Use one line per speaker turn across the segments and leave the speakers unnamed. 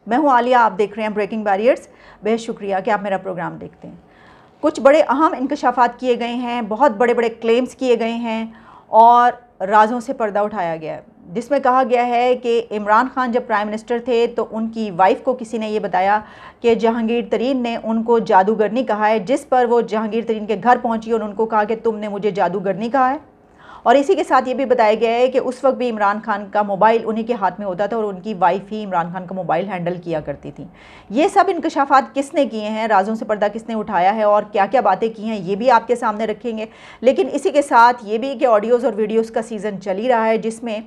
मैं हूं आलिया, आप देख रहे हैं ब्रेकिंग बैरियर्स। बेहद शुक्रिया कि आप मेरा प्रोग्राम देखते हैं। कुछ बड़े अहम इंकशाफात किए गए हैं, बहुत बड़े बड़े क्लेम्स किए गए हैं और राजों से पर्दा उठाया गया है, जिसमें कहा गया है कि इमरान खान जब प्राइम मिनिस्टर थे तो उनकी वाइफ को किसी ने ये बताया कि जहांगीर तरीन ने उनको जादूगरनी कहा है, जिस पर वो जहांगीर तरीन के घर पहुंची और उनको कहा कि तुमने मुझे जादूगरनी कहा है। और इसी के साथ ये भी बताया गया है कि उस वक्त भी इमरान खान का मोबाइल उन्हीं के हाथ में होता था और उनकी वाइफ ही इमरान खान का मोबाइल हैंडल किया करती थी। ये सब इंकशाफात किसने किए हैं, राजों से पर्दा किसने उठाया है और क्या क्या बातें की हैं, ये भी आपके सामने रखेंगे। लेकिन इसी के साथ ये भी कि ऑडियोज़ और वीडियोज़ का सीज़न चल ही रहा है, जिसमें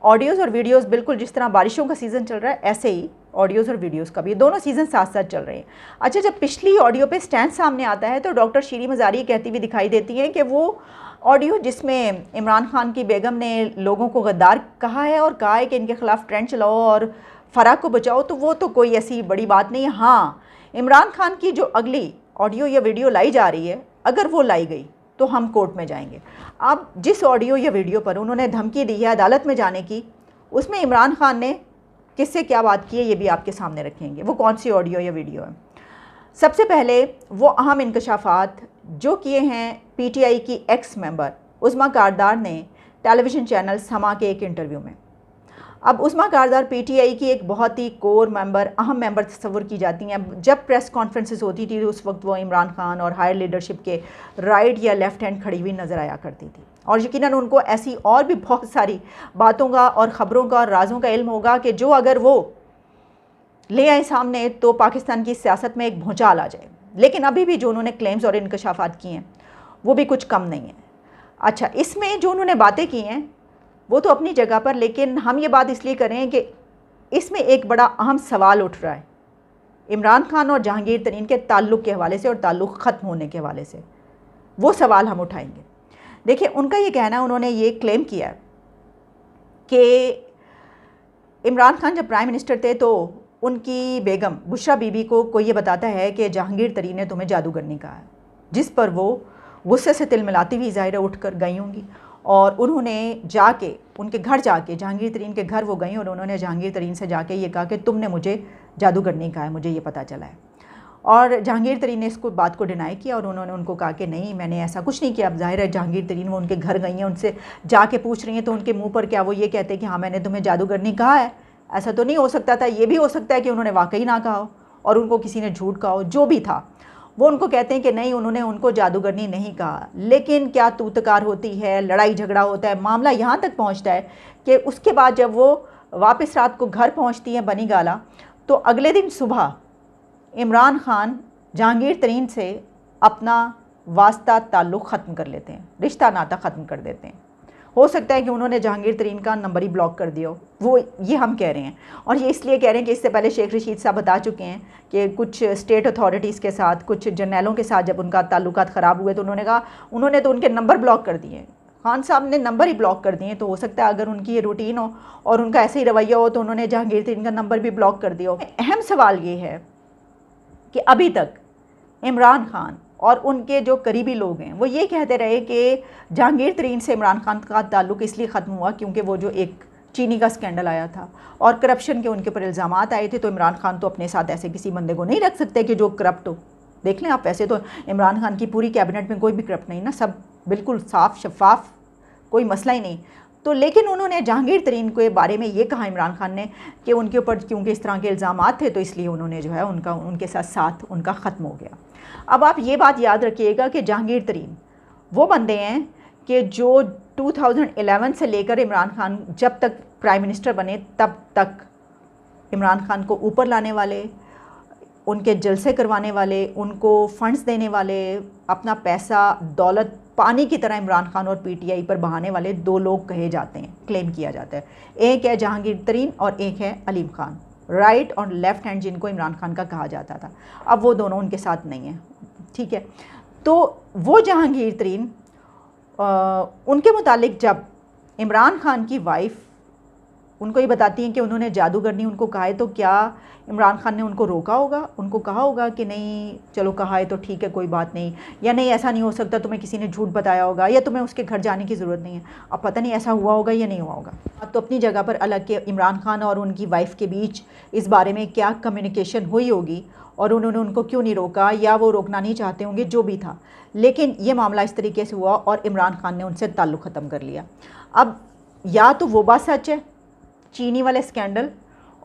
ऑडियोज़ और वीडियोज़ बिल्कुल जिस तरह बारिशों का सीज़न चल रहा है ऐसे ही ऑडियोज़ और वीडियोज़ का भी, दोनों सीज़न साथ साथ चल रहे हैं। अच्छा, जब पिछली ऑडियो पे स्टैंड सामने आता है तो डॉक्टर शीरी मज़ारी कहती हुई दिखाई देती हैं कि वो ऑडियो जिसमें इमरान खान की बेगम ने लोगों को गद्दार कहा है और कहा है कि इनके ख़िलाफ़ ट्रेंड चलाओ और फ़राह को बचाओ, तो वो तो कोई ऐसी बड़ी बात नहीं है। हाँ, इमरान खान की जो अगली ऑडियो या वीडियो लाई जा रही है, अगर वो लाई गई तो हम कोर्ट में जाएंगे। अब जिस ऑडियो या वीडियो पर उन्होंने धमकी दी है अदालत में जाने की, उसमें इमरान खान ने किससे क्या बात की है ये भी आपके सामने रखेंगे। वो कौन सी ऑडियो या वीडियो है? सबसे पहले वो अहम इंकशाफात जो किए हैं पीटीआई की एक्स मेंबर उस्मा कारदार ने टेलीविज़न चैनल समा के एक इंटरव्यू में। अब उस्मा कारदार पीटीआई की एक बहुत ही कोर मेंबर, अहम मेंबर तस्वुर की जाती हैं। जब प्रेस कॉन्फ्रेंसेस होती थी तो उस वक्त वो इमरान खान और हायर लीडरशिप के राइट या लेफ़्ट हैंड खड़ी हुई नज़र आया करती थी। और यकीनन उनको ऐसी और भी बहुत सारी बातों का और ख़बरों का और राज़ों का इल्म होगा कि जो अगर वो ले आए सामने तो पाकिस्तान की सियासत में एक भूचाल आ जाए। लेकिन अभी भी जो उन्होंने क्लेम्स और इंकशाफात किए हैं वो भी कुछ कम नहीं है। अच्छा, इसमें जो उन्होंने बातें की हैं वो तो अपनी जगह पर, लेकिन हम ये बात इसलिए करें कि इसमें एक बड़ा अहम सवाल उठ रहा है इमरान खान और जहांगीर तरीन के ताल्लुक़ के हवाले से और ताल्लुक़ ख़त्म होने के हवाले से। वो सवाल हम उठाएंगे। देखिए, उनका ये कहना है, उन्होंने ये क्लेम किया कि इमरान खान जब प्राइम मिनिस्टर थे तो उनकी बेगम बुशरा बीबी को कोई ये बताता है कि जहांगीर तरीन ने तुम्हें जादूगरनी कहा है, जिस पर वो गुस्से से तिलमिलाती हुई ज़ाहिर उठ कर गई होंगी और उन्होंने जाके उनके घर जाके जहांगीर तरीन के घर वो गई और उन्होंने जहांगीर तरीन से जाके ये कहा कि तुमने मुझे जादूगरनी कहा है, मुझे ये पता चला है। और जहांगीर तरीन ने इसको बात को डिनाई किया और उन्होंने उनको कहा कि नहीं, मैंने ऐसा कुछ नहीं किया। अब जाहिर है जहांगीर तरीन वो उनके घर गई हैं, उनसे जाके पूछ रही हैं तो उनके मुँह पर क्या वो ये कहते हैं कि हाँ मैंने तुम्हें जादूगरनी कहा है? ऐसा तो नहीं हो सकता था। ये भी हो सकता है कि उन्होंने वाकई ना कहा हो और उनको किसी ने झूठ कहा हो। जो भी था वो उनको कहते हैं कि नहीं, उन्होंने उनको जादूगरनी नहीं कहा। लेकिन क्या तूतकार होती है, लड़ाई झगड़ा होता है, मामला यहाँ तक पहुँचता है कि उसके बाद जब वो वापस रात को घर पहुँचती हैं बनी गाला, तो अगले दिन सुबह इमरान खान जहांगीर तरीन से अपना वास्ता ताल्लुक़ ख़त्म कर लेते हैं, रिश्ता नाता ख़त्म कर देते हैं। हो सकता है कि उन्होंने जहांगीर तरीन का नंबर ही ब्लॉक कर दिया हो, वो ये हम कह रहे हैं। और ये इसलिए कह रहे हैं कि इससे पहले शेख रशीद साहब बता चुके हैं कि कुछ स्टेट अथॉरिटीज़ के साथ, कुछ जर्नैलों के साथ जब उनका ताल्लुकात ख़राब हुए तो उन्होंने कहा, उन्होंने तो उनके नंबर ब्लॉक कर दिए। खान साहब ने नंबर ही ब्लॉक कर दिए। तो हो सकता है अगर उनकी ये रूटीन हो और उनका ऐसे ही रवैया हो तो उन्होंने जहांगीर तरीन का नंबर भी ब्लॉक कर दिया हो। अहम सवाल ये है कि अभी तक इमरान खान और उनके जो करीबी लोग हैं वो ये कहते रहे कि जहांगीर तरीन से इमरान खान का ताल्लुक़ इसलिए ख़त्म हुआ क्योंकि वो जो एक चीनी का स्कैंडल आया था और करप्शन के उनके ऊपर इल्ज़ामात आए थे। तो इमरान खान तो अपने साथ ऐसे किसी बंदे को नहीं रख सकते कि जो करप्ट हो। देख लें आप, वैसे तो इमरान खान की पूरी कैबिनेट में कोई भी करप्ट नहीं ना, सब बिल्कुल साफ़ शफाफ, कोई मसला ही नहीं। तो लेकिन उन्होंने जहांगीर तरीन के बारे में ये कहा इमरान खान ने कि उनके ऊपर क्योंकि इस तरह के इल्ज़ामात थे तो इसलिए उन्होंने जो है उनके साथ उनका ख़त्म हो गया। अब आप ये बात याद रखिएगा कि जहांगीर तरीन वो बंदे हैं कि जो 2011 से लेकर इमरान खान जब तक प्राइम मिनिस्टर बने तब तक इमरान खान को ऊपर लाने वाले, उनके जलसे करवाने वाले, उनको फंड्स देने वाले, अपना पैसा दौलत पानी की तरह इमरान खान और पीटीआई पर बहाने वाले दो लोग कहे जाते हैं, क्लेम किया जाता है। एक है जहांगीर तरीन और एक है अलीम खान, राइट और लेफ़्ट हैंड जिनको इमरान खान का कहा जाता था। अब वो दोनों उनके साथ नहीं हैं, ठीक है। तो वो जहांगीर तरीन उनके मुतालिक जब इमरान खान की वाइफ उनको ये बताती हैं कि उन्होंने जादूगरनी उनको कहा है, तो क्या इमरान खान ने उनको रोका होगा, उनको कहा होगा कि नहीं चलो कहा है तो ठीक है कोई बात नहीं, या नहीं ऐसा नहीं हो सकता, तुम्हें किसी ने झूठ बताया होगा, या तुम्हें उसके घर जाने की ज़रूरत नहीं है। अब पता नहीं ऐसा हुआ होगा या नहीं हुआ होगा। तो अपनी जगह पर अलग के इमरान खान और उनकी वाइफ के बीच इस बारे में क्या कम्युनिकेशन हुई होगी और उन्होंने उनको क्यों नहीं रोका, या वो रोकना नहीं चाहते होंगे, जो भी था, लेकिन ये मामला इस तरीके से हुआ और इमरान खान ने उनसे ताल्लुक़ ख़त्म कर लिया। अब या तो वो बात सच है, चीनी वाले स्कैंडल,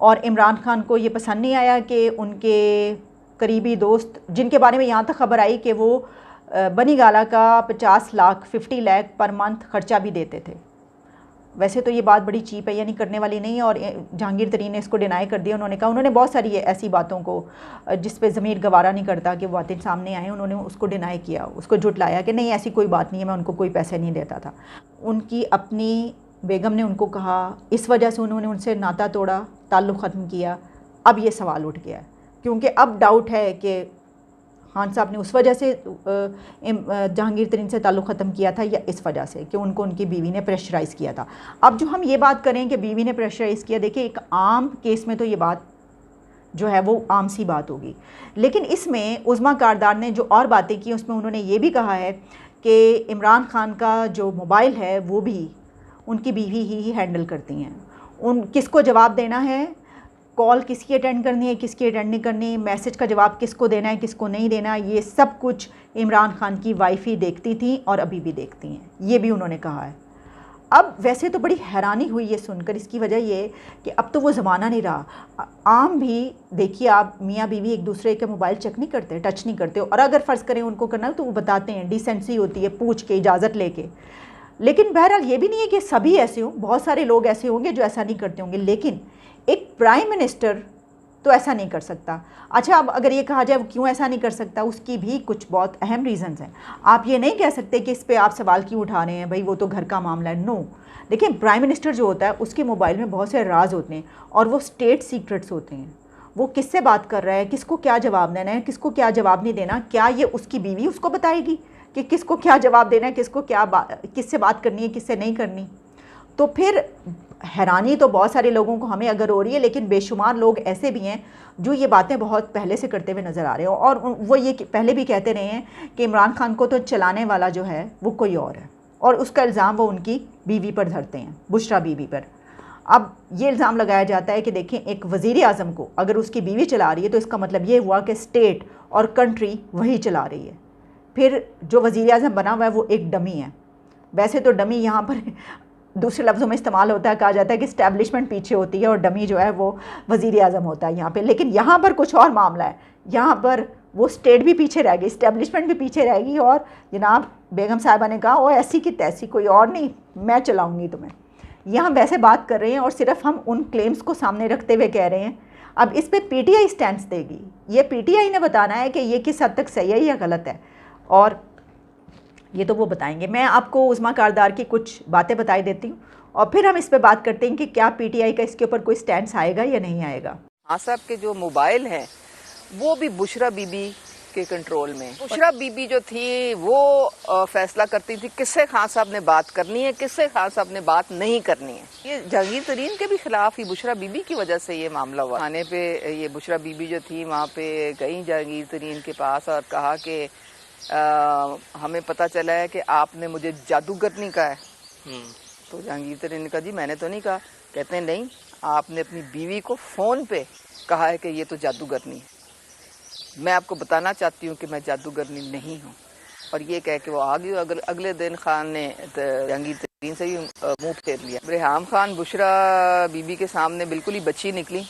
और इमरान खान को ये पसंद नहीं आया कि उनके करीबी दोस्त, जिनके बारे में यहाँ तक खबर आई कि वो बनी गाला का 50 लाख 50 लाख पर मंथ ख़र्चा भी देते थे। वैसे तो ये बात बड़ी चीप है, यानी करने वाली नहीं है, और जहांगीर तरीन ने इसको डिनाई कर दिया। उन्होंने कहा, उन्होंने बहुत सारी ऐसी बातों को जिस पे ज़मीर गवारा नहीं करता कि बातें सामने आए, उन्होंने उसको डिनाई किया, उसको झुटलाया कि नहीं ऐसी कोई बात नहीं है, मैं उनको कोई पैसे नहीं देता था। उनकी अपनी बेगम ने उनको कहा, इस वजह से उन्होंने उनसे नाता तोड़ा, ताल्लुक़ ख़त्म किया। अब ये सवाल उठ गया है, क्योंकि अब डाउट है कि खान साहब ने उस वजह से जहांगीर तरीन से ताल्लुक़ ख़त्म किया था, या इस वजह से कि उनको उनकी बीवी ने प्रेशराइज़ किया था। अब जो हम ये बात करें कि बीवी ने प्रेशराइज़ किया, देखिए एक आम केस में तो ये बात जो है वो आम सी बात होगी, लेकिन इसमें उज़्मा कारदार ने जो और बातें की उसमें उन्होंने ये भी कहा है कि इमरान खान का जो मोबाइल है वो भी उनकी बीवी ही हैंडल करती हैं। उन किसको जवाब देना है, कॉल किसकी अटेंड करनी है, किसकी अटेंड नहीं करनी, मैसेज का जवाब किसको देना है, किसको नहीं देना, ये सब कुछ इमरान खान की वाइफ ही देखती थी और अभी भी देखती हैं, ये भी उन्होंने कहा है। अब वैसे तो बड़ी हैरानी हुई ये सुनकर, इसकी वजह ये कि अब तो वो ज़माना नहीं रहा। आम भी देखिए आप, मियाँ बीवी एक दूसरे के मोबाइल चेक नहीं करते, टच नहीं करते, और अगर फ़र्ज़ करें उनको करना तो वो बताते हैं, डिसेंसी होती है, पूछ के इजाज़त लेके। लेकिन बहरहाल ये भी नहीं है कि सभी ऐसे हों, बहुत सारे लोग ऐसे होंगे जो ऐसा नहीं करते होंगे, लेकिन एक प्राइम मिनिस्टर तो ऐसा नहीं कर सकता। अच्छा, अब अगर ये कहा जाए वो क्यों ऐसा नहीं कर सकता, उसकी भी कुछ बहुत अहम रीज़न्स हैं। आप ये नहीं कह सकते कि इस पे आप सवाल क्यों उठा रहे हैं, भाई वो तो घर का मामला है। नो, देखिए प्राइम मिनिस्टर जो होता है उसके मोबाइल में बहुत से राज होते हैं और वो स्टेट सीक्रेट्स होते हैं। वो किससे बात कर रहा है, किसको क्या जवाब देना है, किसको क्या जवाब नहीं देना, क्या ये उसकी बीवी उसको बताएगी कि किसको क्या जवाब देना है, किसको क्या किससे बात करनी है, किससे नहीं करनी। तो फिर हैरानी तो बहुत सारे लोगों को हमें अगर हो रही है, लेकिन बेशुमार लोग ऐसे भी हैं जो ये बातें बहुत पहले से करते हुए नज़र आ रहे हो, और वो ये पहले भी कहते रहे हैं कि इमरान खान को तो चलाने वाला जो है वो कोई और है, और उसका इल्ज़ाम वो उनकी बीवी पर धरते हैं, बुशरा बीवी पर। अब ये इल्ज़ाम लगाया जाता है कि देखें, एक वज़ीर आज़म को अगर उसकी बीवी चला रही है तो इसका मतलब ये हुआ कि स्टेट और कंट्री वही चला रही है। फिर जो वज़ीर आज़म बना हुआ है वो एक डमी है। वैसे तो डमी यहाँ पर दूसरे लफ्ज़ों में इस्तेमाल होता है, कहा जाता है कि इस्टेब्लिशमेंट पीछे होती है और डमी जो है वो वज़ीर आज़म होता है यहाँ पे, लेकिन यहाँ पर कुछ और मामला है। यहाँ पर वो स्टेट भी पीछे रह गई, इस्टेब्लिशमेंट भी पीछे रहेगी, और जनाब बेगम साहिबा ने कहा, ओ ऐसी की तैसी, कोई और नहीं, मैं चलाऊँगी तुम्हें। यहाँ वैसे बात कर रहे हैं और सिर्फ हम उन क्लेम्स को सामने रखते हुए कह रहे हैं। अब इस पर पीटीआई स्टैंड देगी, ये पीटीआई ने बताना है कि ये किस हद तक सही है या गलत है, और ये तो वो बताएंगे। मैं आपको उज़्मा कारदार की कुछ बातें बताई देती हूँ और फिर हम इस पे बात करते हैं कि क्या पीटीआई का इसके ऊपर कोई स्टैंड आएगा या नहीं आएगा।
हाँ साहब के जो मोबाइल हैं वो भी बुशरा बीबी के कंट्रोल में। बुशरा बीबी जो थी वो फैसला करती थी किससे खान साहब ने बात करनी है, किससे खान साहब ने बात नहीं करनी है। ये जहांगीर तरीन के भी खिलाफ ही बुशरा बीबी की वजह से ये मामला हुआ। थाने पे ये बुशरा बीबी जो थी वहाँ पे गई जहांगीर तरीन के पास और कहा कि हमें पता चला है कि आपने मुझे जादूगरनी कहा है। तो जहांगीर तरीन ने कहा, जी मैंने तो नहीं कहा। कहते हैं नहीं, आपने अपनी बीवी को फ़ोन पे कहा है कि ये तो जादूगरनी है। मैं आपको बताना चाहती हूँ कि मैं जादूगरनी नहीं हूँ। और ये कह के वो आ गई। अगले दिन खान ने जहांगीर तरीन से ही मुँह फेर लिया। रेहाम खान बुशरा बीबी के सामने बिल्कुल ही बच्ची निकली।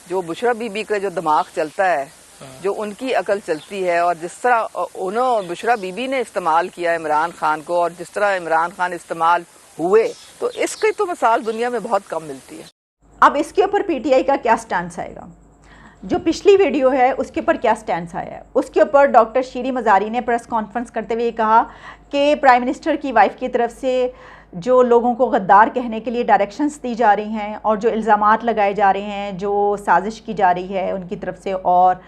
जो बुशरा बीबी का जो दिमाग चलता है, जो उनकी अकल चलती है, और जिस तरह उन्होंने बुशरा बीबी ने इस्तेमाल किया इमरान खान को और जिस तरह इमरान खान इस्तेमाल हुए, तो इसकी तो मिसाल दुनिया में बहुत कम मिलती है।
अब इसके ऊपर पीटीआई का क्या स्टैंड आएगा, जो पिछली वीडियो है उसके ऊपर क्या स्टैंड आया है। उसके ऊपर डॉक्टर शीरी मज़ारी ने प्रेस कॉन्फ्रेंस करते हुए कहा कि प्राइम मिनिस्टर की वाइफ की तरफ से जो लोगों को गद्दार कहने के लिए डायरेक्शंस दी जा रही हैं और जो इल्ज़ामात लगाए जा रहे हैं, जो साजिश की जा रही है उनकी तरफ से, और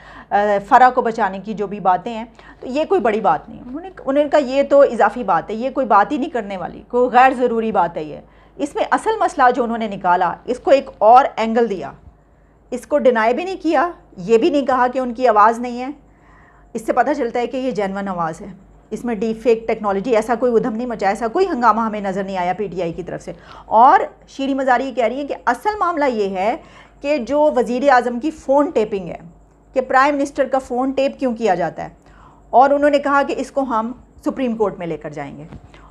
फ़रा को बचाने की जो भी बातें हैं, तो ये कोई बड़ी बात नहीं। उन्होंने कहा ये तो इजाफी बात है, ये कोई बात ही नहीं करने वाली, कोई गैर ज़रूरी बात है, ये इसमें असल मसला जो उन्होंने निकाला, इसको एक और एंगल दिया, इसको डिनाई भी नहीं किया, ये भी नहीं कहा कि उनकी आवाज़ नहीं है। इससे पता चलता है कि ये जेन्युइन आवाज़ है। इसमें डीप फेक टेक्नोलॉजी, ऐसा कोई उधम नहीं मचा, ऐसा कोई हंगामा हमें नज़र नहीं आया पीटीआई की तरफ से। और शीरी मज़ारी कह रही है कि असल मामला ये है कि जो वज़ीर आज़म की फ़ोन टेपिंग है, कि प्राइम मिनिस्टर का फ़ोन टेप क्यों किया जाता है, और उन्होंने कहा कि इसको हम सुप्रीम कोर्ट में लेकर जाएंगे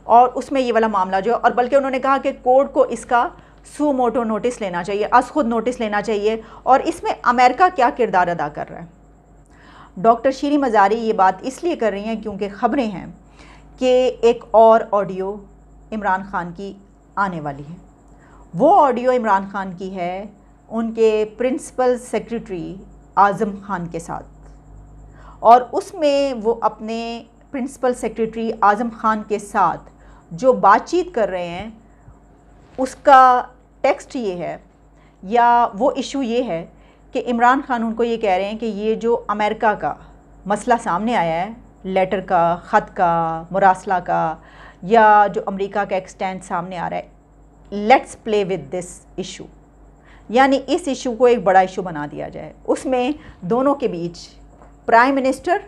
और उसमें ये वाला मामला जो, और बल्कि उन्होंने कहा कि कोर्ट को इसका सू मोटो नोटिस लेना चाहिए, अस खुद नोटिस लेना चाहिए, और इसमें अमेरिका क्या किरदार अदा कर रहा है। डॉक्टर शीरी मज़ारी ये बात इसलिए कर रही हैं क्योंकि ख़बरें हैं कि एक और ऑडियो इमरान ख़ान की आने वाली है। वो ऑडियो इमरान ख़ान की है उनके प्रिंसिपल सेक्रेटरी आज़म ख़ान के साथ, और उसमें वो अपने प्रिंसिपल सेक्रेटरी आज़म ख़ान के साथ जो बातचीत कर रहे हैं उसका टेक्स्ट ये है, या वो इशू ये है कि इमरान ख़ान उनको ये कह रहे हैं कि ये जो अमेरिका का मसला सामने आया है, लेटर का, ख़त का, मुरासला का, या जो अमेरिका का एक स्टैंड सामने आ रहा है, let's play with this issue, यानी इस इशू को एक बड़ा इशू बना दिया जाए। उसमें दोनों के बीच, प्राइम मिनिस्टर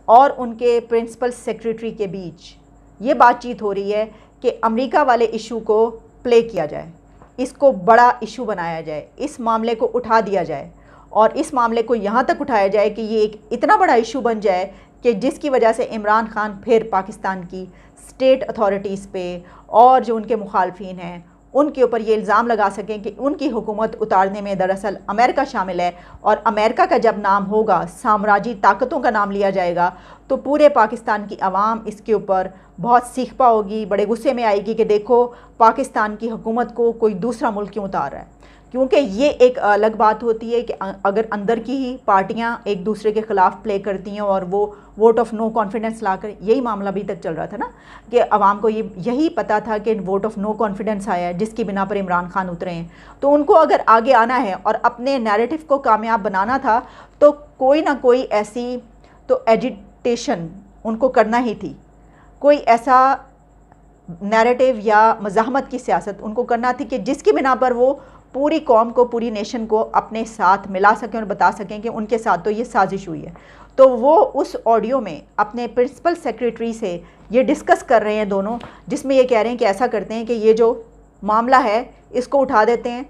और उनके प्रिंसिपल सेक्रेटरी के बीच ये बातचीत हो रही है कि अमेरिका वाले इशू को प्ले किया जाए, इसको बड़ा इशू बनाया जाए, इस मामले को उठा दिया जाए, और इस मामले को यहाँ तक उठाया जाए कि ये एक इतना बड़ा इशू बन जाए कि जिसकी वजह से इमरान ख़ान फिर पाकिस्तान की स्टेट अथॉरिटीज़ पे और जो उनके मुखालफिन हैं उनके ऊपर ये इल्ज़ाम लगा सकें कि उनकी हुकूमत उतारने में दरअसल अमेरिका शामिल है, और अमेरिका का जब नाम होगा, साम्राज्यी ताकतों का नाम लिया जाएगा, तो पूरे पाकिस्तान की आवाम इसके ऊपर बहुत सीखपा होगी, बड़े गुस्से में आएगी कि देखो पाकिस्तान की हुकूमत को कोई दूसरा मुल्क क्यों उतार रहा है। क्योंकि ये एक अलग बात होती है कि अगर अंदर की ही पार्टियां एक दूसरे के ख़िलाफ़ प्ले करती हैं और वो वोट ऑफ नो कॉन्फिडेंस लाकर, यही मामला अभी तक चल रहा था ना कि अवाम को यही पता था कि वोट ऑफ नो कॉन्फिडेंस आया है जिसकी बिना पर इमरान ख़ान उतरे हैं, तो उनको अगर आगे आना है और अपने नैरेटिव को कामयाब बनाना था तो कोई ना कोई ऐसी तो एजिटेशन उनको करना ही थी, कोई ऐसा नैरेटिव या मज़ाहमत की सियासत उनको करना थी कि जिसकी बिना पर वो पूरी कौम को, पूरी नेशन को अपने साथ मिला सकें और बता सकें कि उनके साथ तो ये साजिश हुई है। तो वो उस ऑडियो में अपने प्रिंसिपल सेक्रेटरी से ये डिस्कस कर रहे हैं दोनों, जिसमें ये कह रहे हैं कि ऐसा करते हैं कि ये जो मामला है इसको उठा देते हैं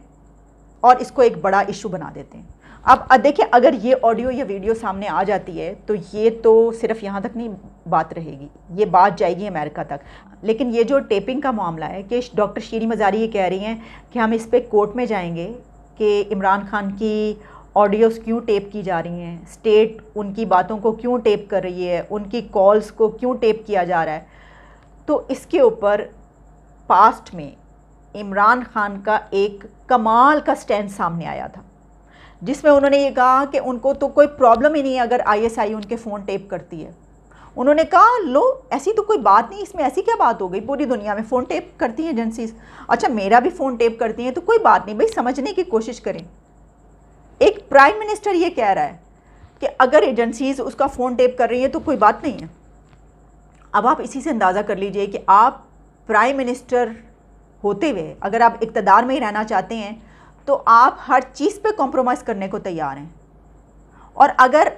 और इसको एक बड़ा इशू बना देते हैं। अब देखिए, अगर ये ऑडियो या वीडियो सामने आ जाती है तो ये तो सिर्फ यहाँ तक नहीं बात रहेगी, ये बात जाएगी अमेरिका तक। लेकिन ये जो टेपिंग का मामला है कि डॉक्टर शीरी मज़ारी ये कह रही हैं कि हम इस पे कोर्ट में जाएंगे कि इमरान ख़ान की ऑडियोज़ क्यों टेप की जा रही हैं, स्टेट उनकी बातों को क्यों टेप कर रही है, उनकी कॉल्स को क्यों टेप किया जा रहा है। तो इसके ऊपर पास्ट में इमरान ख़ान का एक कमाल का स्टैंड सामने आया था, जिसमें उन्होंने ये कहा कि उनको तो कोई प्रॉब्लम ही नहीं है अगर आईएसआई उनके फ़ोन टेप करती है। उन्होंने कहा लो, ऐसी तो कोई बात नहीं, इसमें ऐसी क्या बात हो गई, पूरी दुनिया में फ़ोन टेप करती हैं एजेंसीज़, अच्छा मेरा भी फ़ोन टेप करती हैं तो कोई बात नहीं, भाई समझने की कोशिश करें। एक प्राइम मिनिस्टर ये कह रहा है कि अगर एजेंसीज़ उसका फ़ोन टेप कर रही हैं तो कोई बात नहीं है। अब आप इसी से अंदाज़ा कर लीजिए कि आप प्राइम मिनिस्टर होते हुए अगर आप इक़्तिदार में ही रहना चाहते हैं तो आप हर चीज़ पे कॉम्प्रोमाइज़ करने को तैयार हैं, और अगर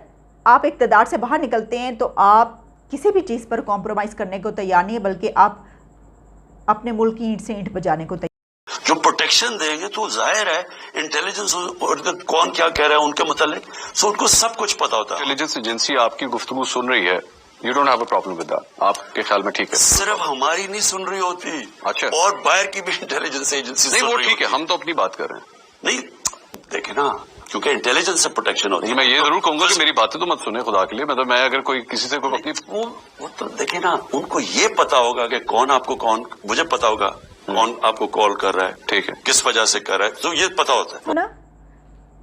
आप इक़्तिदार से बाहर निकलते हैं तो आप किसी भी चीज़ पर कॉम्प्रोमाइज़ करने को तैयार नहीं है, बल्कि आप अपने मुल्क की ईंट से ईंट बजाने को तैयार।
जो प्रोटेक्शन देंगे तो जाहिर है इंटेलिजेंस और कौन क्या कह रहा है उनके मुतालिक, सो उनको सब कुछ पता होता है।
इंटेलिजेंस एजेंसी आपकी गुफ्तगू सुन रही है, you don't have a problem with that, आपके ख्याल में ठीक है?
सिर्फ हमारी नहीं सुन रही होती,
अच्छा,
और बाहर की भी इंटेलिजेंस एजेंसी
नहीं, वो ठीक है, हम तो अपनी बात कर रहे हैं।
नहीं देखे ना, क्योंकि इंटेलिजेंस से प्रोटेक्शन होती है।
मैं ये जरूर कहूंगा कि मेरी बातें तो मत सुने खुदा के लिए, मतलब मैं अगर कोई किसी से कोई अपनी
वो तो देखे ना, उनको ये पता होगा कि कौन आपको, कौन मुझे पता होगा कौन आपको कॉल कर रहा है, ठीक है, किस वजह से कर रहा है, तो ये पता होता है
ना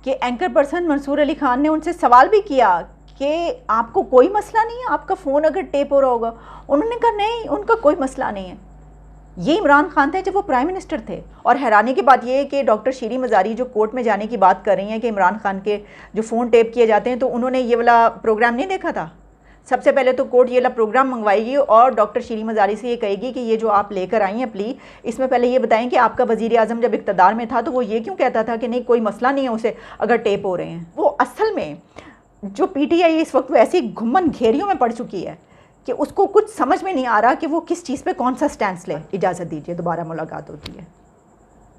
कि एंकर पर्सन मंसूर अली खान ने उनसे सवाल भी किया कि आपको कोई मसला नहीं है आपका फ़ोन अगर टेप हो रहा होगा। उन्होंने कहा नहीं, उनका कोई मसला नहीं है। ये इमरान खान थे जब वो प्राइम मिनिस्टर थे। और हैरानी की बात यह है कि डॉक्टर शीरी मज़ारी जो कोर्ट में जाने की बात कर रही हैं कि इमरान खान के जो फ़ोन टेप किए जाते हैं, तो उन्होंने ये वाला प्रोग्राम नहीं देखा था सबसे पहले तो कोर्ट ये वाला प्रोग्राम मंगवाएगी और डॉक्टर शीरी मज़ारी से ये कहेगी कि ये जो आप लेकर आई हैं प्ली, इसमें पहले ये बताएं कि आपका वज़ीर आज़म जब इक़्तिदार में था तो वो ये क्यों कहता था कि नहीं कोई मसला नहीं है उसे अगर टेप हो रहे हैं। वो असल में जो PTI इस वक्त वो ऐसी घुमन घेरियों में पड़ चुकी है कि उसको कुछ समझ में नहीं आ रहा कि वो किस चीज़ पे कौन सा स्टैंड ले। इजाज़त दीजिए, दोबारा मुलाकात होती है।